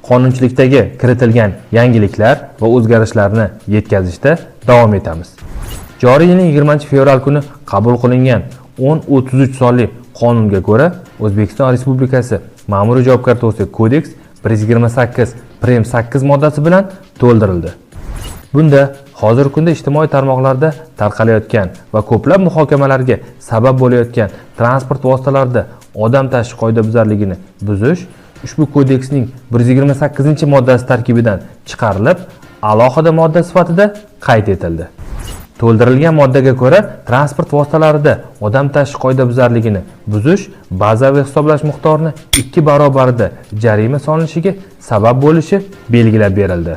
qonunchilikdagi kiritilgan yangiliklar va o'zgarishlarni yetkazishda davom etamiz. Joriy yilning 20-fevral kuni qabul qilingan 1033 sonli qonunga ko'ra O'zbekiston Respublikasi Ma'muriy javobgar to'g'risidagi kodeks 128 prim 8 moddasi bilan to'ldirildi. Bunda hozirgi kunda ijtimoiy tarmoqlarda tarqalayotgan va ko'plab muhokamalarga sabab bo'layotgan transport vositalarida odam tashish qoidabuzarligini buzish ushbu kodeksning 128-moddasi tarkibidan chiqarilib, alohida modda sifatida qayd etildi. To'ldirilgan moddaga ko'ra, transport vositalarida odam tashish qoidabuzarligini buzish bazaviy hisoblash miqdorini 2 barobarida jarima solinishiga sabab bo'lishi belgilab berildi.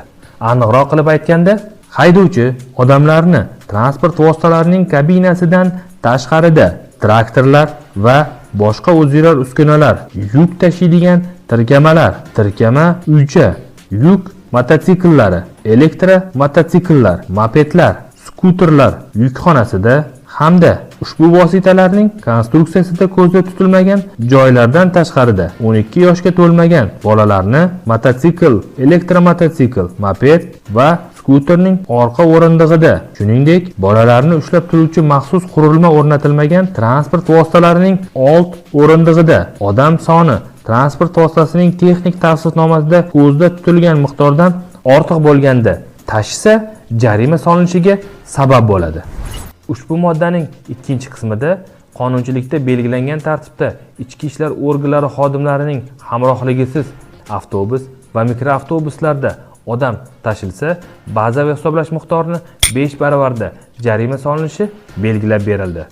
Aniqroq qilib aytganda, haydovchi odamlarni transport vositalarining kabinasidan tashqarida traktorlar va boshqa o'ziylar uskunalar, yuk tashiydigan tirkamalar, tirkama uycha, yuk mototsikllari, elektromototsikllar, mopedlar, skuterlar yukxonasida hamda ushbu vositalarning konstruksiyasida ko'zda tutilmagan joylardan tashqarida 12 yoshga to'lmagan bolalarni mototsikl, elektromototsikl, moped va skuterning orqa o'rindig'ida, shuningdek, bolalarni ushlab turuvchi maxsus qurilma o'rnatilmagan transport vositalarining old o'rindig'ida odam soni transport vositasining texnik tavsifnomasida ko'zda tutilgan miqdordan ortiq bo'lganda tashisa jarima solinishiga sabab bo'ladi. Ushbu moddaning ikkinchi qismida qonunchilikda belgilangan tartibda ichki ishlar organlari xodimlarining hamrohligisiz avtobus va mikroavtobuslarda odam tashilsa, bazaviy hisoblash miqdorini 5 baravarda jarima solinishi belgilab berildi.